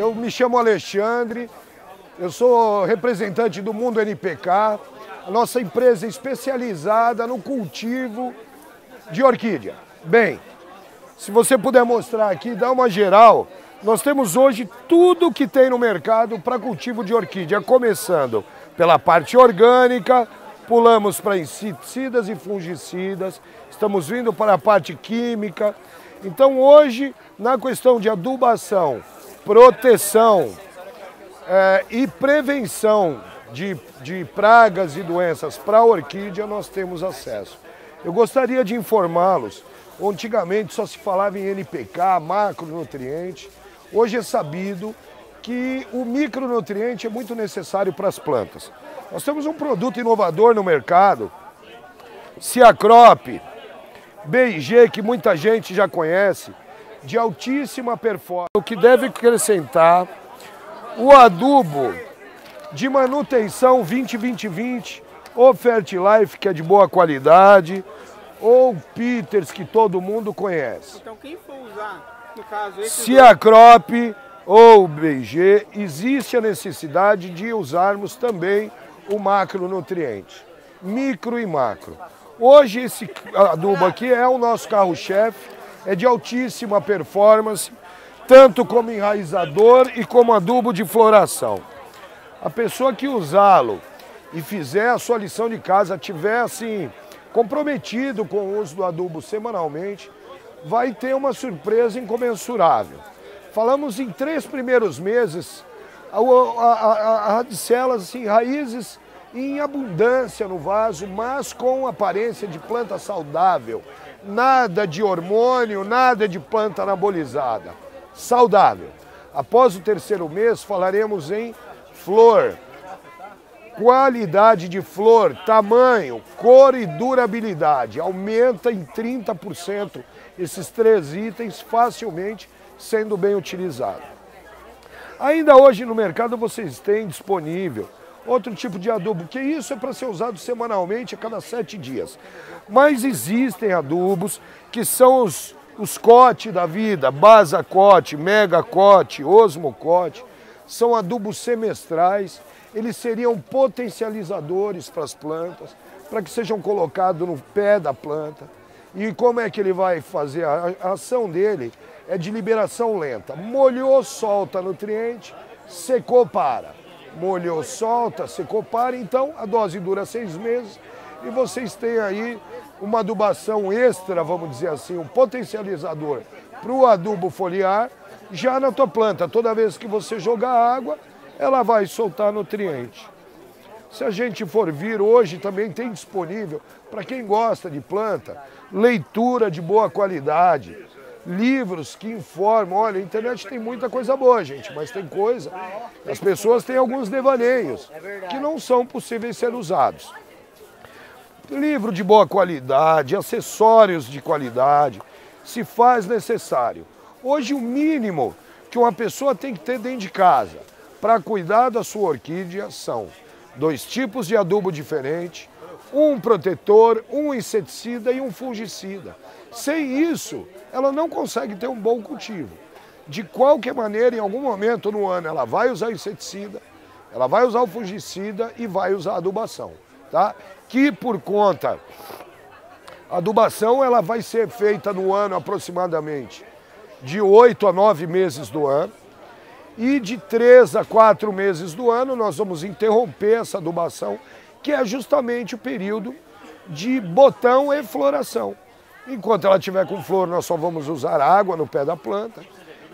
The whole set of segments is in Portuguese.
Eu me chamo Alexandre, eu sou representante do Mundo NPK, a nossa empresa é especializada no cultivo de orquídea. Bem, se você puder mostrar aqui, dá uma geral, nós temos hoje tudo que tem no mercado para cultivo de orquídea, começando pela parte orgânica, pulamos para inseticidas e fungicidas, estamos vindo para a parte química. Então hoje, na questão de adubação, proteção e prevenção de pragas e doenças para a orquídea, nós temos acesso. Eu gostaria de informá-los, antigamente só se falava em NPK, macronutriente. Hoje é sabido que o micronutriente é muito necessário para as plantas. Nós temos um produto inovador no mercado, Ciacrop, BIG, que muita gente já conhece, de altíssima performance, o que deve acrescentar o adubo de manutenção 20-20-20, ou Fertilife, que é de boa qualidade, ou Peters, que todo mundo conhece. Então quem for usar, no caso, esse Ciacrop ou BIG, existe a necessidade de usarmos também o macronutriente, micro e macro. Hoje esse adubo aqui é o nosso carro-chefe, é de altíssima performance, tanto como enraizador e como adubo de floração. A pessoa que usá-lo e fizer a sua lição de casa, tiver assim comprometido com o uso do adubo semanalmente, vai ter uma surpresa incomensurável. Falamos em 3 primeiros meses, a radicelas, assim, raízes em abundância no vaso, mas com aparência de planta saudável. Nada de hormônio, nada de planta anabolizada. Saudável. Após o 3º mês, falaremos em flor, qualidade de flor, tamanho, cor e durabilidade. Aumenta em 30% esses 3 itens facilmente sendo bem utilizado. Ainda hoje no mercado vocês têm disponível outro tipo de adubo, que isso é para ser usado semanalmente a cada 7 dias. Mas existem adubos que são os COT da vida, Basacote, Megacote, Osmocote, são adubos semestrais, eles seriam potencializadores para as plantas, para que sejam colocados no pé da planta. E como é que ele vai fazer? A ação dele é de liberação lenta. Molhou, solta nutriente, secou, para. Molhou, solta, secou, para. Então a dose dura 6 meses e vocês têm aí uma adubação extra, vamos dizer assim, um potencializador para o adubo foliar já na tua planta. Toda vez que você jogar água, ela vai soltar nutriente. Se a gente for vir hoje, também tem disponível, para quem gosta de planta, leitura de boa qualidade, livros que informam. Olha, a internet tem muita coisa boa, gente, mas tem coisa, as pessoas têm alguns devaneios que não são possíveis ser usados. Livro de boa qualidade, acessórios de qualidade, se faz necessário. Hoje o mínimo que uma pessoa tem que ter dentro de casa para cuidar da sua orquídea são 2 tipos de adubo diferentes, um protetor, um inseticida e um fungicida. Sem isso, ela não consegue ter um bom cultivo. De qualquer maneira, em algum momento no ano, ela vai usar inseticida, ela vai usar o fungicida e vai usar a adubação, tá? Que por conta, a adubação ela vai ser feita no ano aproximadamente de 8 a 9 meses do ano, e de 3 a 4 meses do ano nós vamos interromper essa adubação, que é justamente o período de botão e floração. Enquanto ela estiver com flor, nós só vamos usar água no pé da planta,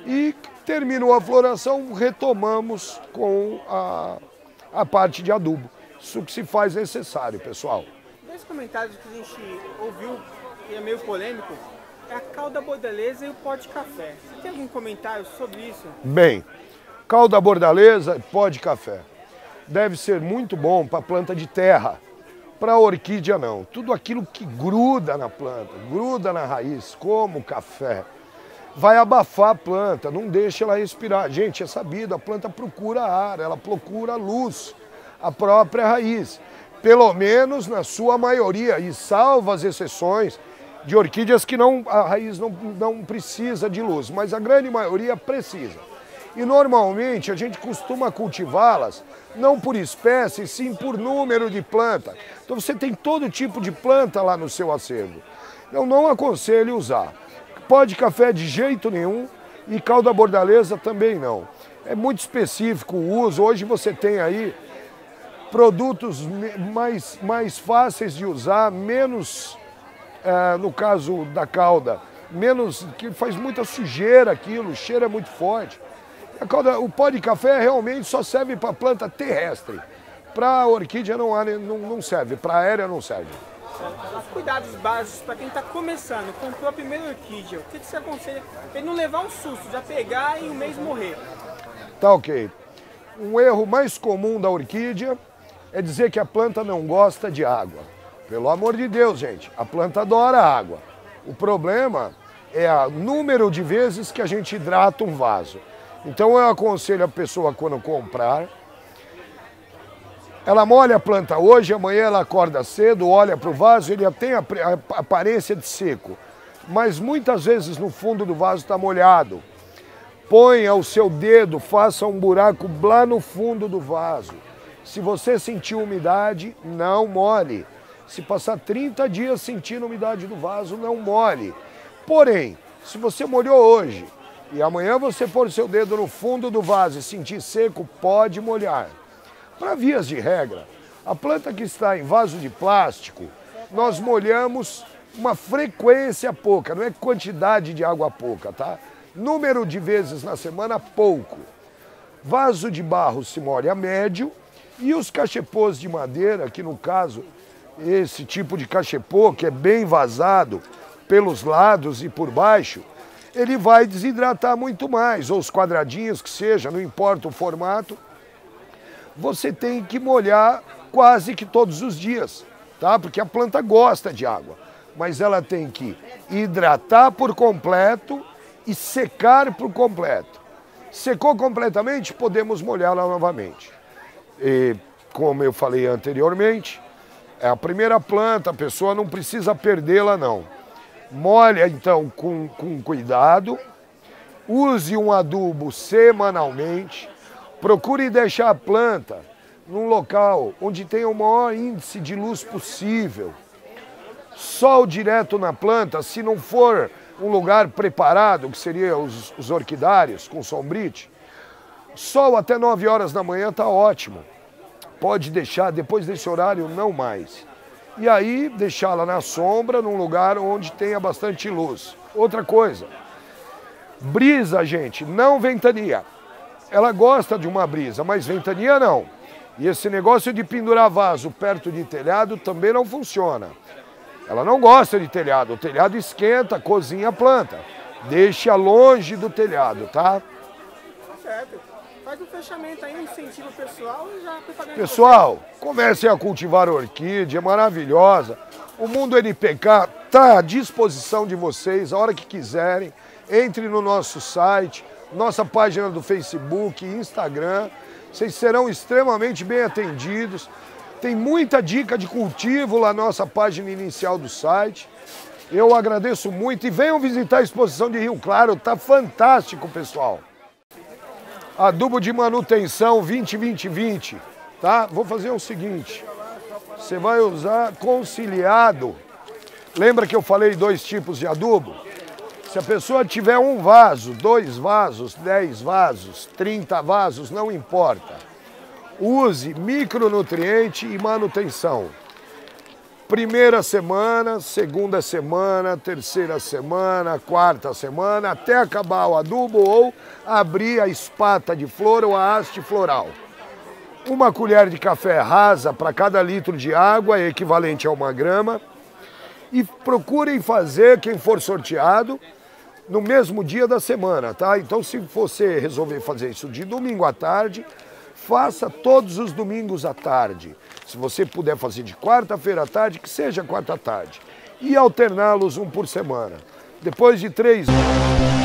e terminou a floração, retomamos com a parte de adubo. Isso que se faz necessário, pessoal. 2 comentários que a gente ouviu, e é meio polêmico, é a cauda bordaleza e o pó de café. Você tem algum comentário sobre isso? Bem, cauda bordaleza, pó de café. Deve ser muito bom para planta de terra, para a orquídea não. Tudo aquilo que gruda na planta, gruda na raiz, como café, vai abafar a planta, não deixa ela respirar. Gente, é sabido, a planta procura ar, ela procura luz, a própria raiz. Pelo menos na sua maioria, e salvo as exceções de orquídeas que a raiz não precisa de luz, mas a grande maioria precisa. E normalmente a gente costuma cultivá-las não por espécie, sim por número de planta. Então você tem todo tipo de planta lá no seu acervo. Eu não aconselho usar. Pó de café de jeito nenhum e calda bordaleza também não. É muito específico o uso. Hoje você tem aí produtos mais fáceis de usar, menos, no caso da calda, menos, que faz muita sujeira aquilo, o cheiro é muito forte. O pó de café realmente só serve para planta terrestre. Para orquídea não serve, para aérea não serve. Os cuidados básicos para quem está começando, comprou a primeira orquídea, o que você aconselha para ele não levar um susto, já pegar e um mês morrer? Tá ok. Um erro mais comum da orquídea é dizer que a planta não gosta de água. Pelo amor de Deus, gente, a planta adora água. O problema é o número de vezes que a gente hidrata um vaso. Então eu aconselho a pessoa quando comprar, ela molha a planta hoje, amanhã ela acorda cedo, olha para o vaso, ele tem a aparência de seco, mas muitas vezes no fundo do vaso está molhado. Ponha o seu dedo, faça um buraco lá no fundo do vaso. Se você sentir umidade, não molhe. Se passar 30 dias sentindo umidade do vaso, não molhe. Porém, se você molhou hoje e amanhã você pôr o seu dedo no fundo do vaso e sentir seco, pode molhar. Para vias de regra, a planta que está em vaso de plástico, nós molhamos uma frequência pouca, não é quantidade de água pouca, tá? Número de vezes na semana, pouco. Vaso de barro se molha médio e os cachepôs de madeira, que no caso, esse tipo de cachepô, que é bem vazado pelos lados e por baixo, ele vai desidratar muito mais, ou os quadradinhos que seja, não importa o formato, você tem que molhar quase que todos os dias, tá? Porque a planta gosta de água, mas ela tem que hidratar por completo e secar por completo. Secou completamente, podemos molhá-la novamente. E, como eu falei anteriormente, é a primeira planta, a pessoa não precisa perdê-la não. Molha então com cuidado, use um adubo semanalmente, procure deixar a planta num local onde tenha o maior índice de luz possível. Sol direto na planta, se não for um lugar preparado, que seria os orquidários com sombrite, sol até 9 horas da manhã está ótimo. Pode deixar, depois desse horário, não mais. E aí, deixá-la na sombra, num lugar onde tenha bastante luz. Outra coisa, brisa, gente, não ventania. Ela gosta de uma brisa, mas ventania não. E esse negócio de pendurar vaso perto de telhado também não funciona. Ela não gosta de telhado, o telhado esquenta, cozinha a planta. Deixa longe do telhado, tá? Certo. Faz um fechamento aí, um incentivo pessoal e já propaganda. Pessoal, comecem a cultivar orquídea, é maravilhosa. O Mundo NPK está à disposição de vocês, a hora que quiserem. Entre no nosso site, nossa página do Facebook, Instagram. Vocês serão extremamente bem atendidos. Tem muita dica de cultivo lá na nossa página inicial do site. Eu agradeço muito e venham visitar a exposição de Rio Claro, tá fantástico, pessoal. Adubo de manutenção 20-20-20, tá? Vou fazer o seguinte, você vai usar conciliado. Lembra que eu falei 2 tipos de adubo? Se a pessoa tiver 1 vaso, 2 vasos, 10 vasos, 30 vasos, não importa. Use micronutriente e manutenção. Primeira semana, segunda semana, terceira semana, quarta semana, até acabar o adubo ou abrir a espata de flor ou a haste floral. 1 colher de café rasa para cada litro de água, é equivalente a 1 grama. E procurem fazer, quem for sorteado, no mesmo dia da semana, tá? Então, se você resolver fazer isso de domingo à tarde, faça todos os domingos à tarde. Se você puder fazer de quarta-feira à tarde, que seja quarta à tarde. E alterná-los 1 por semana. Depois de 3 meses...